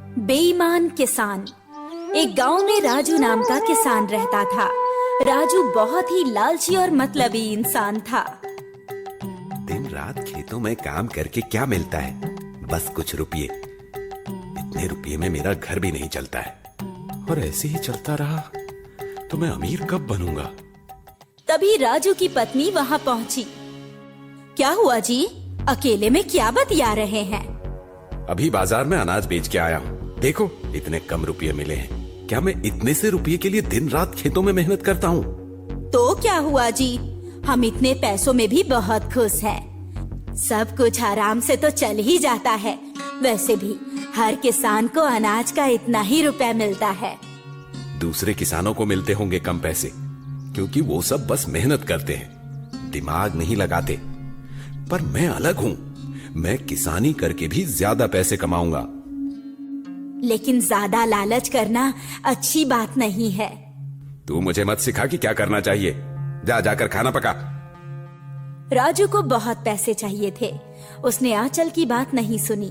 बेईमान किसान। एक गांव में राजू नाम का किसान रहता था। राजू बहुत ही लालची और मतलबी इंसान था। दिन रात खेतों में काम करके क्या मिलता है? बस कुछ रुपये। इतने रुपये में मेरा घर भी नहीं चलता है, और ऐसे ही चलता रहा तो मैं अमीर कब बनूंगा? तभी राजू की पत्नी वहां पहुंची। क्या हुआ जी, अकेले में क्या बतिया रहे हैं? अभी बाजार में अनाज बेच के आया हूँ। देखो, इतने कम रुपये मिले हैं। क्या मैं इतने से रुपये के लिए दिन रात खेतों में मेहनत करता हूँ? तो क्या हुआ जी, हम इतने पैसों में भी बहुत खुश हैं। सब कुछ आराम से तो चल ही जाता है। वैसे भी हर किसान को अनाज का इतना ही रुपया मिलता है। दूसरे किसानों को मिलते होंगे कम पैसे, क्योंकि वो सब बस मेहनत करते हैं, दिमाग नहीं लगाते। पर मैं अलग हूँ। मैं किसानी करके भी ज्यादा पैसे कमाऊंगा। लेकिन ज्यादा लालच करना अच्छी बात नहीं है। तू मुझे मत सिखा कि क्या करना चाहिए। जाकर खाना पका। राजू को बहुत पैसे चाहिए थे। उसने आंचल की बात नहीं सुनी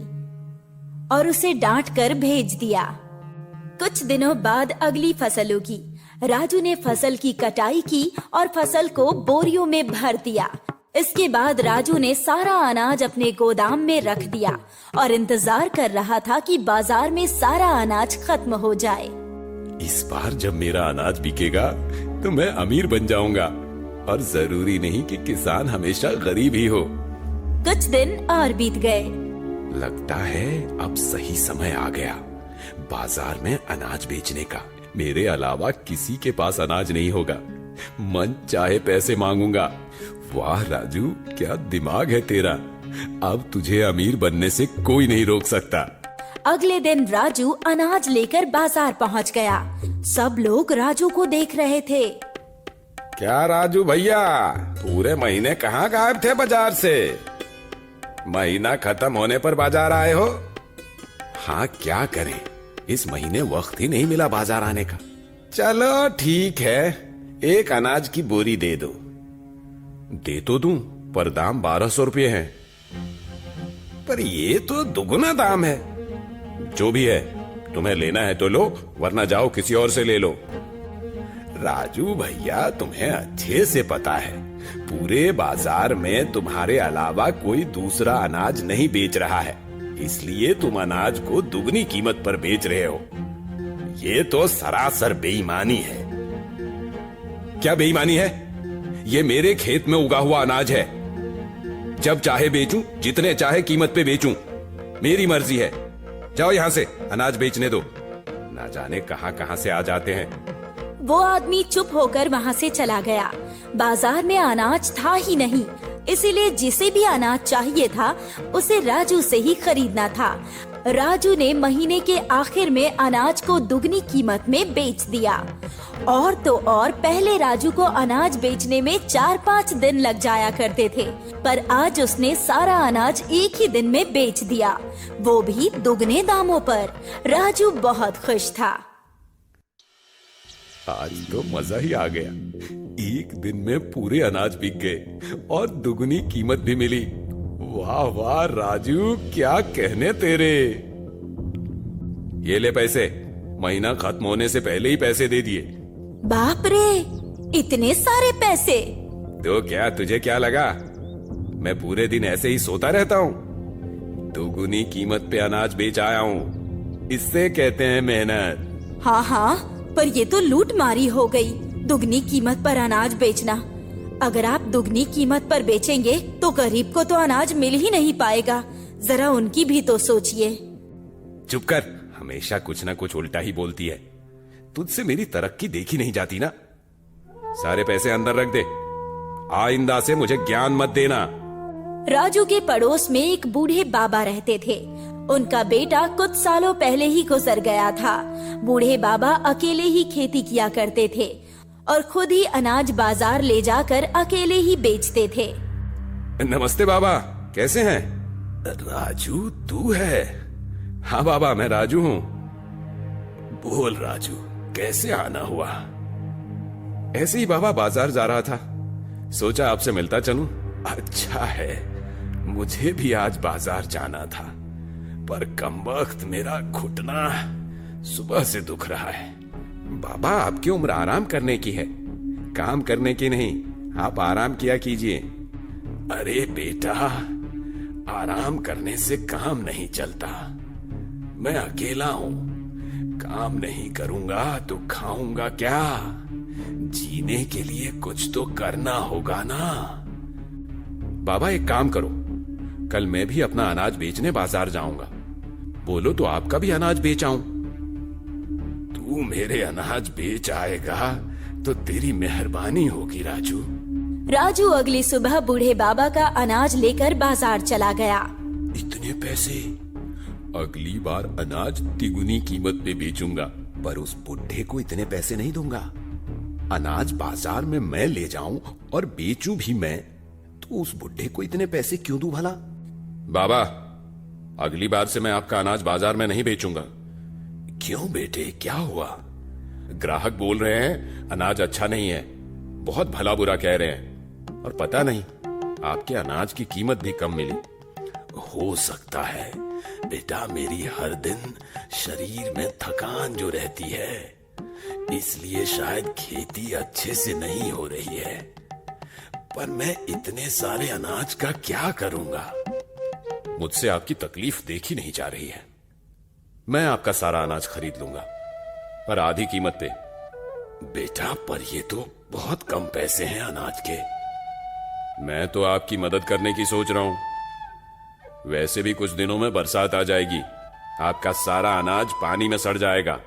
और उसे डांट कर भेज दिया। कुछ दिनों बाद अगली फसल उगी। राजू ने फसल की कटाई की और फसल को बोरियों में भर दिया। इसके बाद राजू ने सारा अनाज अपने गोदाम में रख दिया और इंतजार कर रहा था कि बाजार में सारा अनाज खत्म हो जाए। इस बार जब मेरा अनाज बिकेगा तो मैं अमीर बन जाऊंगा, और जरूरी नहीं कि किसान हमेशा गरीब ही हो। कुछ दिन और बीत गए। लगता है अब सही समय आ गया बाजार में अनाज बेचने का। मेरे अलावा किसी के पास अनाज नहीं होगा। मन चाहे पैसे मांगूंगा। वाह राजू, क्या दिमाग है तेरा। अब तुझे अमीर बनने से कोई नहीं रोक सकता। अगले दिन राजू अनाज लेकर बाजार पहुंच गया। सब लोग राजू को देख रहे थे। क्या राजू भैया, पूरे महीने कहाँ गायब थे बाजार से? महीना खत्म होने पर बाजार आए हो? हाँ, क्या करें, इस महीने वक्त ही नहीं मिला बाजार आने का। चलो ठीक है, एक अनाज की बोरी दे दो। दे तो दूं, पर दाम 1200 रुपये है। पर ये तो दुगुना दाम है। जो भी है, तुम्हें लेना है तो लो, वरना जाओ किसी और से ले लो। राजू भैया, तुम्हें अच्छे से पता है पूरे बाजार में तुम्हारे अलावा कोई दूसरा अनाज नहीं बेच रहा है, इसलिए तुम अनाज को दुगनी कीमत पर बेच रहे हो। ये तो सरासर बेईमानी है। क्या बेईमानी है? ये मेरे खेत में उगा हुआ अनाज है। जब चाहे बेचूं, जितने चाहे कीमत पे बेचूं, मेरी मर्जी है। जाओ यहां से, अनाज बेचने दो। ना जाने कहां कहां से आ जाते हैं। वो आदमी चुप होकर वहां से चला गया। बाजार में अनाज था ही नहीं, इसीलिए जिसे भी अनाज चाहिए था उसे राजू से ही खरीदना था। राजू ने महीने के आखिर में अनाज को दुगनी कीमत में बेच दिया। और तो और पहले राजू को अनाज बेचने में 4-5 दिन लग जाया करते थे, पर आज उसने सारा अनाज एक ही दिन में बेच दिया, वो भी दुगने दामों पर। राजू बहुत खुश था। आज तो मजा ही आ गया। एक दिन में पूरे अनाज बिक गए और दुगनी कीमत भी मिली। वाह वाह राजू, क्या कहने तेरे। ये ले पैसे, महीना खत्म होने से पहले ही पैसे दे दिए। बाप रे, इतने सारे पैसे! तो क्या, तुझे क्या लगा मैं पूरे दिन ऐसे ही सोता रहता हूँ? दुगुनी कीमत पे अनाज बेच आया हूँ, इससे कहते हैं मेहनत। हाँ हाँ, पर ये तो लूट मारी हो गई, दुगनी कीमत पर अनाज बेचना। अगर आप दुगनी कीमत पर बेचेंगे तो गरीब को तो अनाज मिल ही नहीं पाएगा। जरा उनकी भी तो सोचिए। चुप कर, हमेशा कुछ ना कुछ उल्टा ही बोलती है। तुझसे मेरी तरक्की देखी नहीं जाती ना। सारे पैसे अंदर रख दे, आइंदा से मुझे ज्ञान मत देना। राजू के पड़ोस में एक बूढ़े बाबा रहते थे। उनका बेटा कुछ सालों पहले ही गुजर गया था। बूढ़े बाबा अकेले ही खेती किया करते थे और खुद ही अनाज बाजार ले जाकर अकेले ही बेचते थे। नमस्ते बाबा, कैसे हैं? राजू तू है? हाँ बाबा, मैं राजू हूँ। बोल राजू, कैसे आना हुआ? ऐसे ही बाबा, बाजार जा रहा था, सोचा आपसे मिलता चलूं। अच्छा है, मुझे भी आज बाजार जाना था, पर कमबख्त मेरा घुटना सुबह से दुख रहा है। बाबा, आपकी उम्र आराम करने की है, काम करने की नहीं। आप आराम किया कीजिए। अरे बेटा, आराम करने से काम नहीं चलता। मैं अकेला हूं, काम नहीं करूंगा तो खाऊंगा क्या? जीने के लिए कुछ तो करना होगा ना। बाबा, एक काम करो, कल मैं भी अपना अनाज बेचने बाजार जाऊंगा। बोलो तो आपका भी अनाज बेच आऊं। तू मेरे अनाज बेच आएगा तो तेरी मेहरबानी होगी राजू। राजू अगली सुबह बूढ़े बाबा का अनाज लेकर बाजार चला गया। इतने पैसे? अगली बार अनाज तिगुनी कीमत पे बेचूंगा, पर उस बुढ़े को इतने पैसे नहीं दूंगा। अनाज बाजार में मैं ले जाऊं और बेचूं भी मैं, तो उस बुढ़े को इतने पैसे क्यों दूं भला? बाबा, अगली बार से मैं आपका अनाज बाजार में नहीं बेचूंगा। क्यों बेटे, क्या हुआ? ग्राहक बोल रहे हैं अनाज अच्छा नहीं है, बहुत भला बुरा कह रहे हैं, और पता नहीं आपके अनाज की कीमत भी कम मिली। हो सकता है बेटा, मेरी हर दिन शरीर में थकान जो रहती है, इसलिए शायद खेती अच्छे से नहीं हो रही है। पर मैं इतने सारे अनाज का क्या करूंगा? मुझसे आपकी तकलीफ देखी नहीं जा रही है। मैं आपका सारा अनाज खरीद लूंगा, पर आधी कीमत पे। बेटा, पर ये तो बहुत कम पैसे हैं अनाज के। मैं तो आपकी मदद करने की सोच रहा हूं। वैसे भी कुछ दिनों में बरसात आ जाएगी, आपका सारा अनाज पानी में सड़ जाएगा।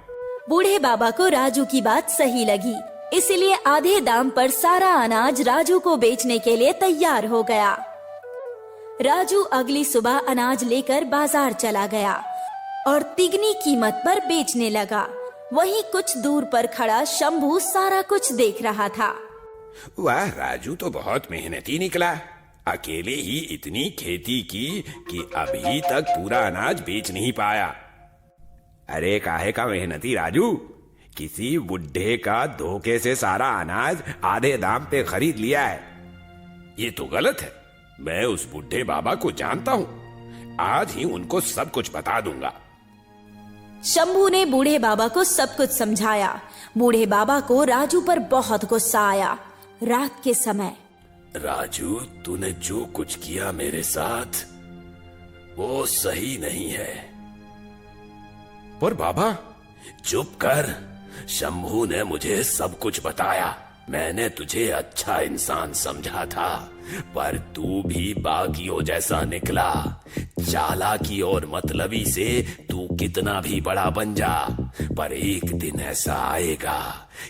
बूढ़े बाबा को राजू की बात सही लगी, इसलिए आधे दाम पर सारा अनाज राजू को बेचने के लिए तैयार हो गया। राजू अगली सुबह अनाज लेकर बाजार चला गया और तिगनी कीमत पर बेचने लगा। वहीं कुछ दूर पर खड़ा शंभू सारा कुछ देख रहा था। वाह, राजू तो बहुत मेहनती निकला। अकेले ही इतनी खेती की कि अभी तक पूरा अनाज बेच नहीं पाया। अरे काहे का मेहनती राजू, किसी बुढ़े का धोखे से सारा अनाज आधे दाम पे खरीद लिया है। ये तो गलत है। मैं उस बुढ़े बाबा को जानता हूं, आज ही उनको सब कुछ बता दूंगा। शंभू ने बूढ़े बाबा को सब कुछ समझाया। बूढ़े बाबा को राजू पर बहुत गुस्सा आया। रात के समय, राजू, तूने जो कुछ किया मेरे साथ वो सही नहीं है। पर बाबा, चुप कर। शंभू ने मुझे सब कुछ बताया। मैंने तुझे अच्छा इंसान समझा था, पर तू भी बागियों जैसा निकला। चालाकी और मतलबी से तू कितना भी बड़ा बन जा, पर एक दिन ऐसा आएगा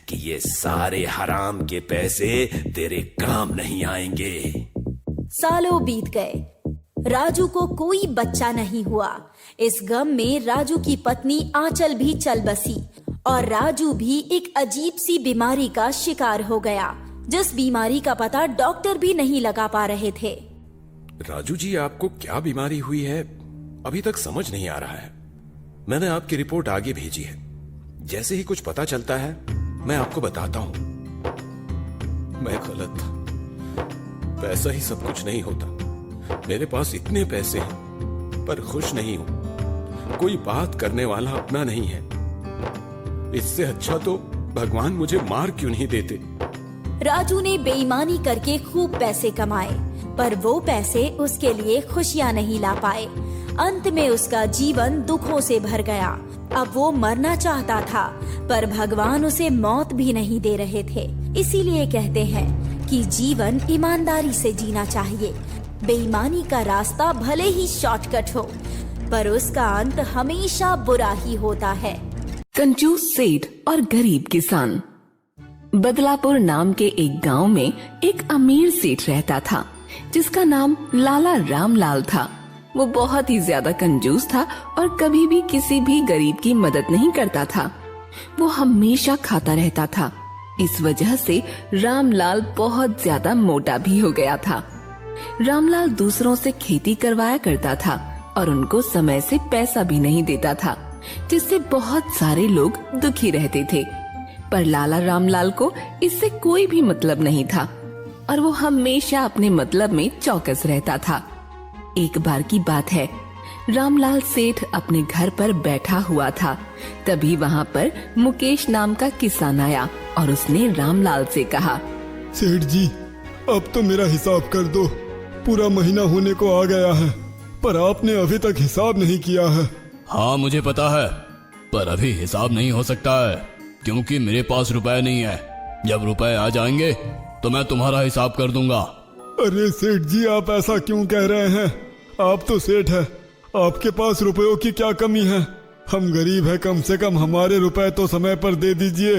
कि ये सारे हराम के पैसे तेरे काम नहीं आएंगे। सालों बीत गए, राजू को कोई बच्चा नहीं हुआ। इस गम में राजू की पत्नी आंचल भी चल बसी और राजू भी एक अजीब सी बीमारी का शिकार हो गया, जिस बीमारी का पता डॉक्टर भी नहीं लगा पा रहे थे। राजू जी, आपको क्या बीमारी हुई है अभी तक समझ नहीं आ रहा है। मैंने आपकी रिपोर्ट आगे भेजी है। जैसे ही कुछ पता चलता है मैं आपको बताता हूं। मैं गलत था, पैसा ही सब कुछ नहीं होता। मेरे पास इतने पैसे हैं पर खुश नहीं हूं। कोई बात करने वाला अपना नहीं है। इससे अच्छा तो भगवान मुझे मार क्यों नहीं देते। राजू ने बेईमानी करके खूब पैसे कमाए, पर वो पैसे उसके लिए खुशियां नहीं ला पाए। अंत में उसका जीवन दुखों से भर गया। अब वो मरना चाहता था, पर भगवान उसे मौत भी नहीं दे रहे थे। इसीलिए कहते हैं कि जीवन ईमानदारी से जीना चाहिए। बेईमानी का रास्ता भले ही शॉर्टकट हो, पर उसका अंत हमेशा बुरा ही होता है। कंजूस सेठ और गरीब किसान। बदलापुर नाम के एक गांव में एक अमीर सेठ रहता था, जिसका नाम लाला रामलाल था। वो बहुत ही ज्यादा कंजूस था और कभी भी किसी भी गरीब की मदद नहीं करता था। वो हमेशा खाता रहता था। इस वजह से रामलाल बहुत ज्यादा मोटा भी हो गया था। रामलाल दूसरों से खेती करवाया करता था और उनको समय से पैसा भी नहीं देता था, जिससे बहुत सारे लोग दुखी रहते थे। पर लाला रामलाल को इससे कोई भी मतलब नहीं था और वो हमेशा अपने मतलब में चौकस रहता था। एक बार की बात है, रामलाल सेठ अपने घर पर बैठा हुआ था। तभी वहाँ पर मुकेश नाम का किसान आया और उसने रामलाल से कहा, सेठ जी, अब तो मेरा हिसाब कर दो। पूरा महीना होने को आ गया है, पर आपने अभी तक हिसाब नहीं किया है। हाँ मुझे पता है, पर अभी हिसाब नहीं हो सकता है क्योंकि मेरे पास रुपए नहीं है। जब रुपए आ जाएंगे तो मैं तुम्हारा हिसाब कर दूंगा। अरे सेठ जी, आप ऐसा क्यों कह रहे हैं? आप तो सेठ है, आपके पास रुपयों की क्या कमी है? हम गरीब हैं, कम से कम हमारे रुपए तो समय पर दे दीजिए,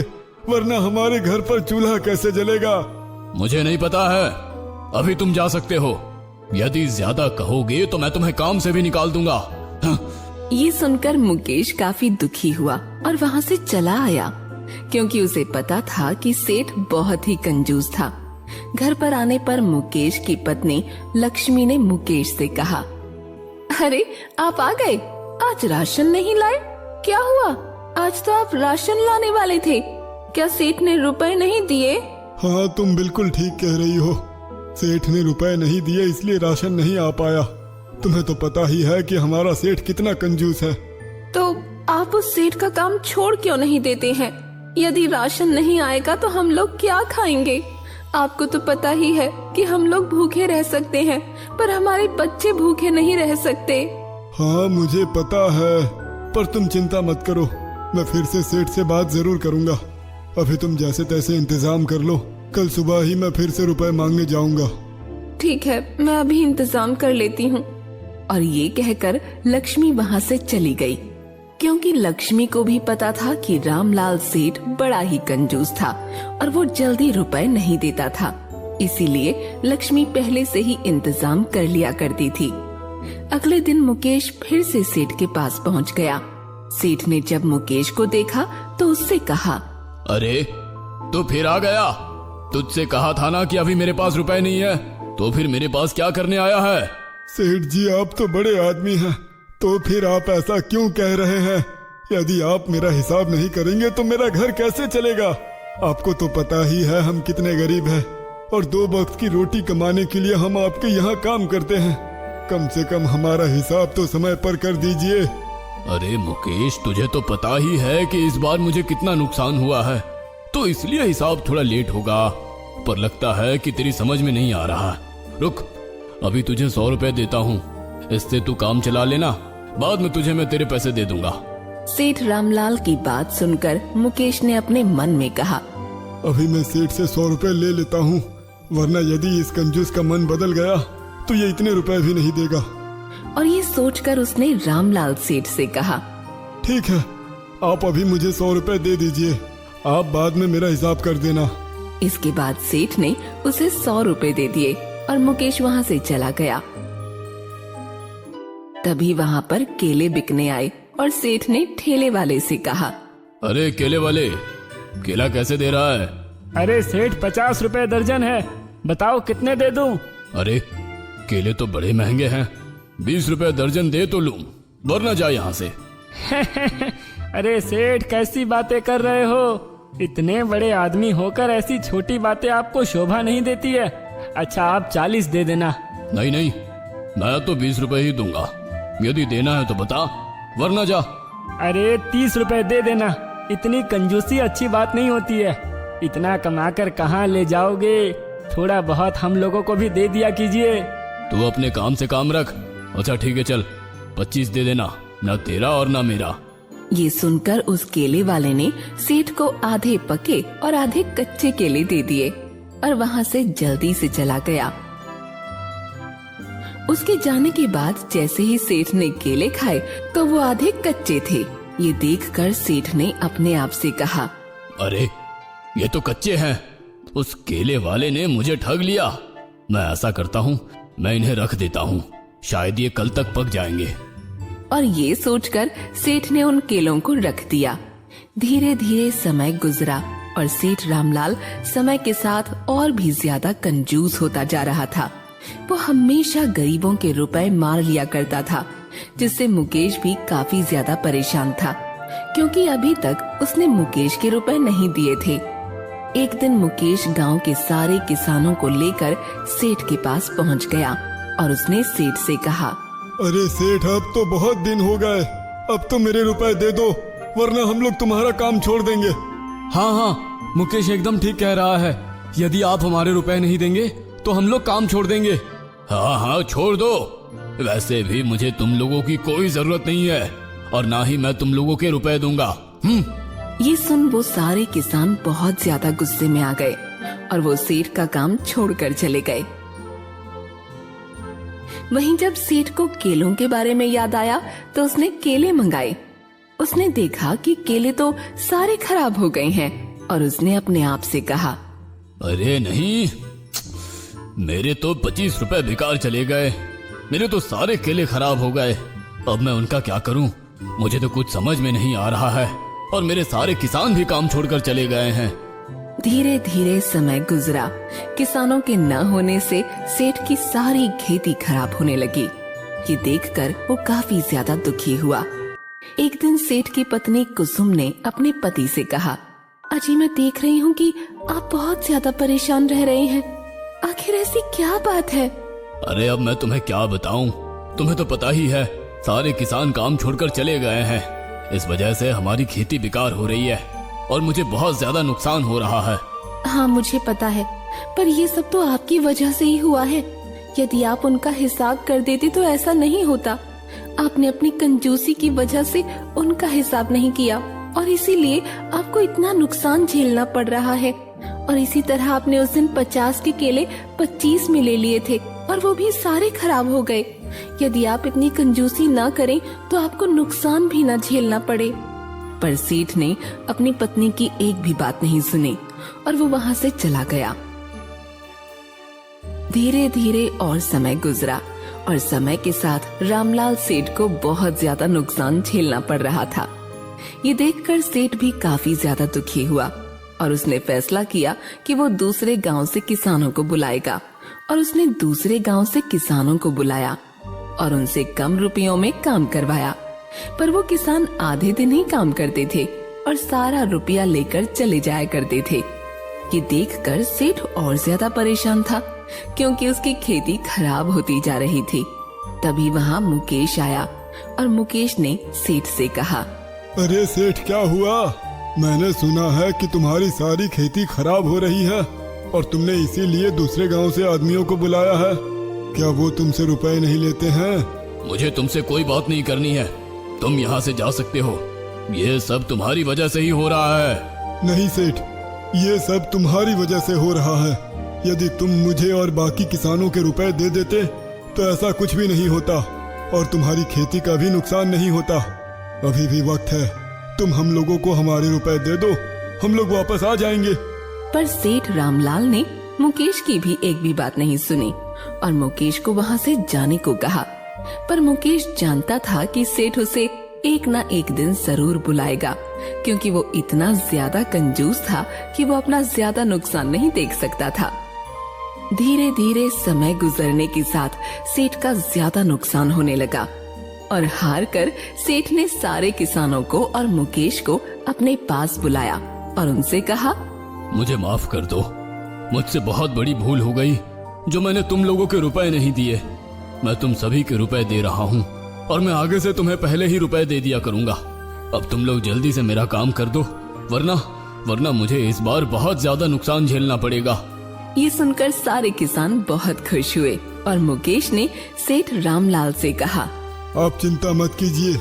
वरना हमारे घर पर चूल्हा कैसे जलेगा? मुझे नहीं पता है, अभी तुम जा सकते हो। यदि ज्यादा कहोगे तो मैं तुम्हें काम से भी निकाल दूंगा। ये सुनकर मुकेश काफी दुखी हुआ और वहाँ से चला आया, क्योंकि उसे पता था कि सेठ बहुत ही कंजूस था। घर पर आने पर मुकेश की पत्नी लक्ष्मी ने मुकेश से कहा, अरे आप आ गए, आज राशन नहीं लाए? क्या हुआ? आज तो आप राशन लाने वाले थे, क्या सेठ ने रुपए नहीं दिए? हाँ, तुम बिल्कुल ठीक कह रही हो। सेठ ने रुपए नहीं दिए इसलिए राशन नहीं आ पाया। तुम्हें तो पता ही है कि हमारा सेठ कितना कंजूस है। तो आप उस सेठ का काम छोड़ क्यों नहीं देते हैं? यदि राशन नहीं आएगा तो हम लोग क्या खाएंगे? आपको तो पता ही है कि हम लोग भूखे रह सकते हैं, पर हमारे बच्चे भूखे नहीं रह सकते। हाँ मुझे पता है, पर तुम चिंता मत करो, मैं फिर से सेठ से बात जरूर करूंगा। अभी तुम जैसे तैसे इंतजाम कर लो, कल सुबह ही मैं फिर से रुपए मांगने जाऊंगा। ठीक है, मैं अभी इंतजाम कर लेती हूँ। और ये कहकर लक्ष्मी वहाँ से चली गई, क्योंकि लक्ष्मी को भी पता था कि रामलाल सेठ बड़ा ही कंजूस था और वो जल्दी रुपए नहीं देता था। इसीलिए लक्ष्मी पहले से ही इंतजाम कर लिया करती थी। अगले दिन मुकेश फिर से सेठ के पास पहुँच गया। सेठ ने जब मुकेश को देखा तो उससे कहा, अरे तू फिर आ गया? तुझसे कहा था ना कि अभी मेरे पास रुपए नहीं है, तो फिर मेरे पास क्या करने आया है? सेठ जी, आप तो बड़े आदमी हैं, तो फिर आप ऐसा क्यों कह रहे हैं? यदि आप मेरा हिसाब नहीं करेंगे तो मेरा घर कैसे चलेगा? आपको तो पता ही है हम कितने गरीब हैं, और 2 वक्त की रोटी कमाने के लिए हम आपके यहाँ काम करते हैं। कम से कम हमारा हिसाब तो समय पर कर दीजिए। अरे मुकेश, तुझे तो पता ही है कि इस बार मुझे कितना नुकसान हुआ है, तो इसलिए हिसाब थोड़ा लेट होगा, पर लगता है कि तेरी समझ में नहीं आ रहा। रुक, अभी तुझे 100 रुपए देता हूँ, इससे तू काम चला लेना, बाद में तुझे मैं तेरे पैसे दे दूंगा। सेठ रामलाल की बात सुनकर मुकेश ने अपने मन में कहा, अभी मैं सेठ से 100 रुपए ले लेता हूँ, वरना यदि इस कंजूस का मन बदल गया तो ये इतने रुपए भी नहीं देगा। और ये सोचकर उसने रामलाल सेठ से कहा, ठीक है, आप अभी मुझे 100 रुपए दे दीजिए, आप बाद में मेरा हिसाब कर देना। इसके बाद सेठ ने उसे 100 रुपए दे दिए और मुकेश वहाँ से चला गया। तभी वहाँ पर केले बिकने आए और सेठ ने ठेले वाले से कहा, अरे केले वाले, केला कैसे दे रहा है? अरे सेठ, 50 रुपए दर्जन है, बताओ कितने दे दूं? अरे केले तो बड़े महंगे हैं, 20 रुपए दर्जन दे तो लूं, वरना जा यहाँ से। अरे सेठ, कैसी बातें कर रहे हो? इतने बड़े आदमी होकर ऐसी छोटी बातें आपको शोभा नहीं देती है। अच्छा, आप 40 दे देना। नहीं नहीं, मैं तो 20 रुपए ही दूंगा, यदि देना है तो बता, वरना जा। अरे 30 रुपए दे देना, इतनी कंजूसी अच्छी बात नहीं होती है। इतना कमाकर कहाँ ले जाओगे? थोड़ा बहुत हम लोगों को भी दे दिया कीजिए। तू अपने काम से काम रख। अच्छा ठीक है, चल 25 दे देना, ना तेरा और ना मेरा। ये सुनकर उस केले वाले ने सेठ को आधे पके और आधे कच्चे केले दे दिए और वहाँ से जल्दी से चला गया। उसके जाने के बाद जैसे ही सेठ ने केले खाए तो वो आधे कच्चे थे। ये देखकर सेठ ने अपने आप से कहा, अरे ये तो कच्चे हैं, उस केले वाले ने मुझे ठग लिया। मैं ऐसा करता हूँ, मैं इन्हें रख देता हूँ, शायद ये कल तक पक जाएंगे। और ये सोचकर सेठ ने उन केलों को रख दिया। धीरे धीरे समय गुजरा और सेठ रामलाल समय के साथ और भी ज्यादा कंजूस होता जा रहा था। वो हमेशा गरीबों के रुपए मार लिया करता था, जिससे मुकेश भी काफी ज्यादा परेशान था, क्योंकि अभी तक उसने मुकेश के रुपए नहीं दिए थे। एक दिन मुकेश गांव के सारे किसानों को लेकर सेठ के पास पहुंच गया और उसने सेठ से कहा, अरे सेठ, अब तो बहुत दिन हो गए, अब तो मेरे रुपए दे दो, वरना हम लोग तुम्हारा काम छोड़ देंगे। हाँ हाँ, मुकेश एकदम ठीक कह रहा है। यदि आप हमारे रुपए नहीं देंगे तो हम लोग काम छोड़ देंगे। हाँ हाँ, छोड़ दो। वैसे भी मुझे तुम लोगों की कोई जरूरत नहीं है और ना ही मैं तुम लोगों के रुपए दूंगा। ये सुन वो सारे किसान बहुत ज्यादा गुस्से में आ गए और वो सेठ का काम छोड़कर चले गए। वहीं जब सेठ को केलों के बारे में याद आया तो उसने केले मंगाए। उसने देखा कि केले तो सारे खराब हो गए हैं और उसने अपने आप से कहा, अरे नहीं, मेरे तो 25 रुपए बेकार चले गए। मेरे तो सारे केले खराब हो गए। अब मैं उनका क्या करूं? मुझे तो कुछ समझ में नहीं आ रहा है और मेरे सारे किसान भी काम छोड़कर चले गए हैं। धीरे धीरे समय गुजरा। किसानों के न होने से सेठ की सारी खेती खराब होने लगी। ये देखकर वो काफी ज्यादा दुखी हुआ। एक दिन सेठ की पत्नी कुसुम ने अपने पति से कहा, अजी मैं देख रही हूँ कि आप बहुत ज्यादा परेशान रह रहे हैं, आखिर ऐसी क्या बात है? अरे अब मैं तुम्हें क्या बताऊं, तुम्हें तो पता ही है सारे किसान काम छोड़कर चले गए हैं। इस वजह से हमारी खेती बेकार हो रही है और मुझे बहुत ज्यादा नुकसान हो रहा है। हाँ मुझे पता है, पर ये सब तो आपकी वजह से ही हुआ है। यदि आप उनका हिसाब कर देते तो ऐसा नहीं होता। आपने अपनी कंजूसी की वजह से उनका हिसाब नहीं किया और इसीलिए आपको इतना नुकसान झेलना पड़ रहा है। और इसी तरह आपने उस दिन 50 के केले 25 में ले लिए थे और वो भी सारे खराब हो गए। यदि आप इतनी कंजूसी ना करें तो आपको नुकसान भी ना झेलना पड़े। पर सेठ ने अपनी पत्नी की एक भी बात नहीं सुनी और वो वहाँ से चला गया। धीरे धीरे और समय गुजरा और समय के साथ रामलाल सेठ को बहुत ज्यादा नुकसान झेलना पड़ रहा था। ये देखकर सेठ भी काफी ज्यादा दुखी हुआ और उसने फैसला किया कि वो दूसरे गांव से किसानों को बुलाएगा। और उसने दूसरे गांव से किसानों को बुलाया और उनसे कम रुपयों में काम करवाया। पर वो किसान आधे दिन ही काम करते थे और सारा रुपया लेकर चले जाया करते थे। ये देखकर सेठ और ज्यादा परेशान था क्योंकि उसकी खेती खराब होती जा रही थी। तभी वहाँ मुकेश आया और मुकेश ने सेठ से कहा, अरे सेठ, क्या हुआ? मैंने सुना है कि तुम्हारी सारी खेती खराब हो रही है और तुमने इसीलिए दूसरे गांव से आदमियों को बुलाया है। क्या वो तुमसे रुपए नहीं लेते हैं? मुझे तुमसे कोई बात नहीं करनी है, तुम यहाँ से जा सकते हो। ये सब तुम्हारी वजह से ही हो रहा है। नहीं सेठ, ये सब तुम्हारी वजह से हो रहा है। यदि तुम मुझे और बाकी किसानों के रुपए दे देते तो ऐसा कुछ भी नहीं होता और तुम्हारी खेती का भी नुकसान नहीं होता। अभी भी वक्त है, तुम हम लोगों को हमारे रुपए दे दो, हम लोग वापस आ जाएंगे। पर सेठ रामलाल ने मुकेश की भी एक भी बात नहीं सुनी और मुकेश को वहाँ से जाने को कहा। पर मुकेश जानता था कि सेठ उसे एक ना एक दिन जरूर बुलाएगा क्योंकि वो इतना ज्यादा कंजूस था कि वो अपना ज्यादा नुकसान नहीं देख सकता था। धीरे धीरे समय गुजरने के साथ सेठ का ज्यादा नुकसान होने लगा और हार कर सेठ ने सारे किसानों को और मुकेश को अपने पास बुलाया और उनसे कहा, मुझे माफ कर दो, मुझसे बहुत बड़ी भूल हो गई जो मैंने तुम लोगों के रुपए नहीं दिए। मैं तुम सभी के रुपए दे रहा हूँ और मैं आगे से तुम्हें पहले ही रुपए दे दिया करूँगा। अब तुम लोग जल्दी से मेरा काम कर दो, वरना मुझे इस बार बहुत ज्यादा नुकसान झेलना पड़ेगा। ये सुनकर सारे किसान बहुत खुश हुए और मुकेश ने सेठ रामलाल से कहा, आप चिंता मत कीजिए,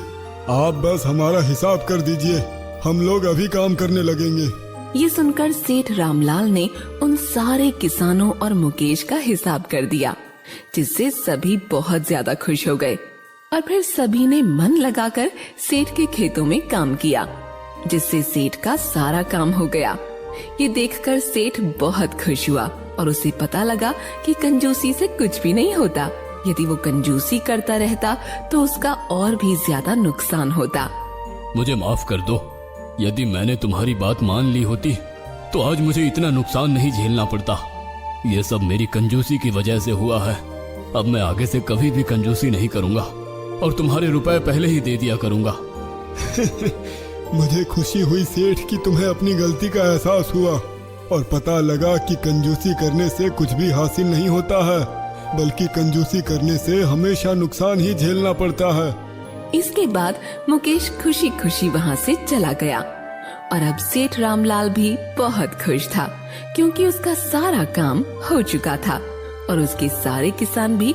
आप बस हमारा हिसाब कर दीजिए, हम लोग अभी काम करने लगेंगे। ये सुनकर सेठ रामलाल ने उन सारे किसानों और मुकेश का हिसाब कर दिया जिससे सभी बहुत ज्यादा खुश हो गए और फिर सभी ने मन लगाकर सेठ के खेतों में काम किया जिससे सेठ का सारा काम हो गया। ये देखकर सेठ बहुत खुश हुआ और उसे पता लगा कि कंजूसी से कुछ भी नहीं होता। यदि वो कंजूसी करता रहता तो उसका और भी ज्यादा नुकसान होता। मुझे माफ कर दो, यदि मैंने तुम्हारी बात मान ली होती तो आज मुझे इतना नुकसान नहीं झेलना पड़ता। ये सब मेरी कंजूसी की वजह से हुआ है। अब मैं आगे से कभी भी कंजूसी नहीं करूंगा और तुम्हारे रुपए पहले ही दे दिया करूंगा। मुझे खुशी हुई सेठ कि तुम्हें अपनी गलती का एहसास हुआ और पता लगा कि कंजूसी करने से कुछ भी हासिल नहीं होता है। बल्कि कंजूसी करने से हमेशा नुकसान ही झेलना पड़ता है। इसके बाद मुकेश खुशी खुशी वहाँ से चला गया और अब सेठ रामलाल भी बहुत खुश था क्योंकि उसका सारा काम हो चुका था और उसके सारे किसान भी